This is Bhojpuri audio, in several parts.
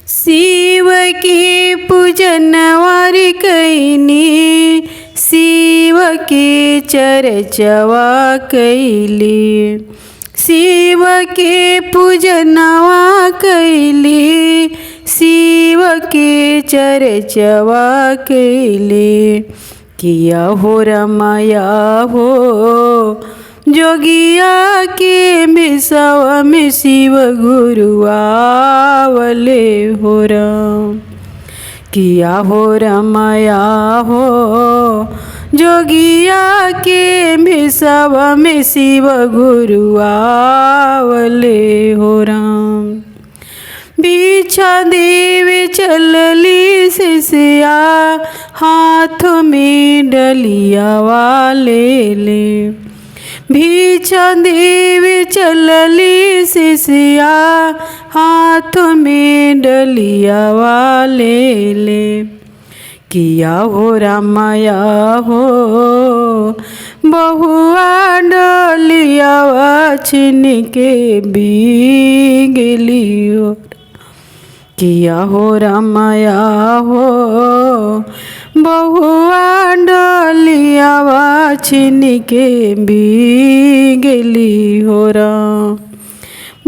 शिव के पूजनवारी कैनी, शिव के चर्चवा कैली। शिव के पूजनवा कैली, शिव के चर्चवा कैली। किया हो रमाया हो जोगिया के बिसवा में शिव गुरु आवले हो राम। किया हो रमाया हो जोगिया के बिसवा में शिव गुरु आवले हो राम। बिछा देवे चलली सिसिया, हाथों में डलिया वाले ले। भिक्षा देवी चलली सिसिया, हाथों में डलिया वाले ले। किया हो रामाया हो बहुआ डलिया छिन के बीगली हो। किया हो रामाया हो बहुआ डलियावा छिन के बीगली हो राम।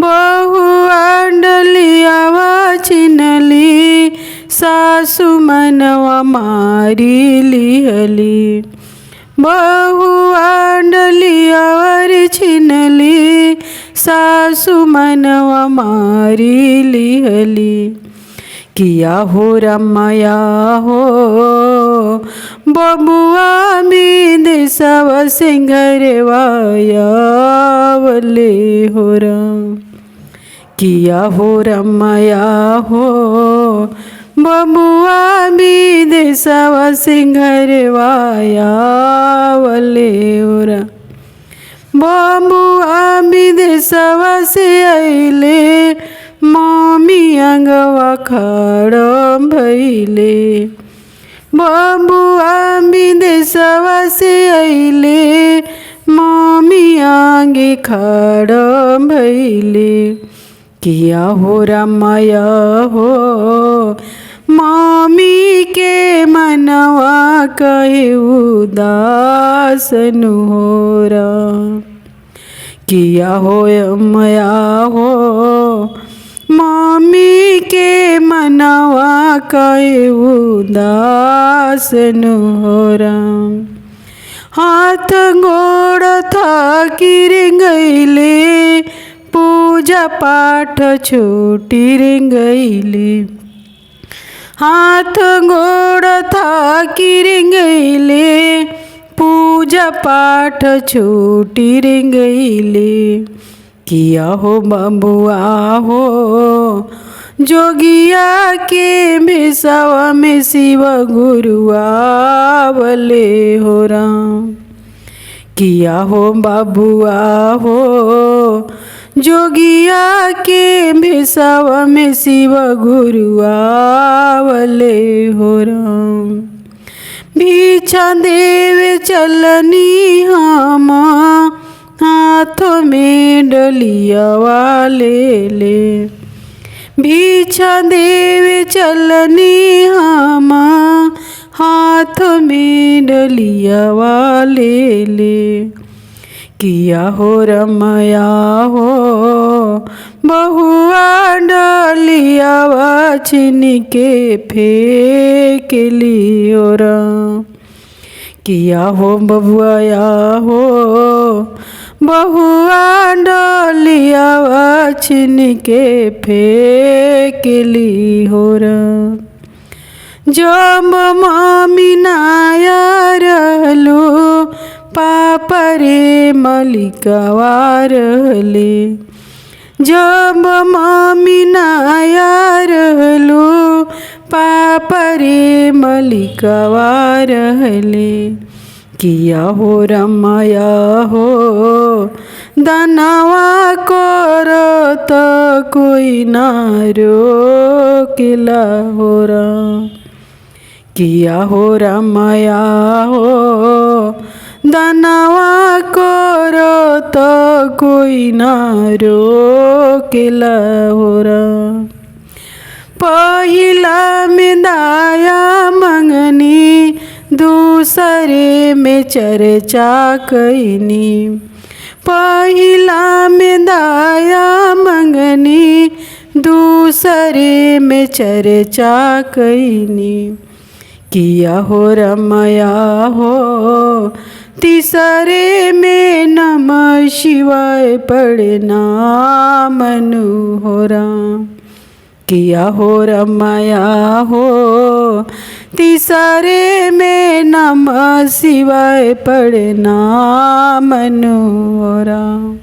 बहुआ डलियावा छिनली, सासु मनवा मारी लिहली। बहुआ डलियावा छिनली, सासु मनवा मारी लिहली। किया हो रमाया हो बबुआ में देसव सिंघरवाया वले हो राम। किया हो रमाया हो बबुआ में देसव सिंघरवाया वले हो राम। बबुआ में देसव से अइले, मम्मी अंगवा खड़ा भइले। बबुआ विदेशवा से अइले, मम्मी आगे खड़ा भइले। किया हो रमाया हो मम्मी के मनवा कहे उदासन हो राम। किया हो रमाया हो मम्मी के मनवा कहे उदासन हो राम। हाथ गोड़ थाकिर गइले, पूजा पाठ छूटिर गइले। हाथ गोड़ थाकिर गइले, पूजा पाठ छूटिर गइले। किया हो बबुआ हो जोगिया के भेसवा में शिव गुरु आवले हो राम। किया हो बबुआ हो जोगिया के भेसवा में शिव गुरु आवले हो राम। भिक्षा देवे चलनी हम, हाथों में डलिया वाले ले। भिक्षा देवे चलनी हम, हाथों में डलिया वाले ले। किया हो रमाया हो बहुआ डलिया छिन के फेंकली हो राम। किया हो बबुआ हो बहुआ डलियावा छिन के फेंकली हो राम। जब मम्मी नाया रहलो, पापा रे मलिकवा रहले। जब मम्मी नाया रहलो, पापा रे मलिकवा रहले। किया हो रमाया हो दानवा करत कोई ना रोकेला हो राम। किया हो रमाया हो दानवा करत कोई ना रोकेला हो राम। पहिला में दाया मंगनी, दूसरे में चर्चा कैनी। पहिला में दाया मंगनी, दूसरे में चर्चा कैनी। किया हो रमया हो, तीसरे में नमः शिवाय पढ़ना मनोहरा। किया हो रमया हो, तीसरे में नमः शिवाय पढ़ना मनोहरा।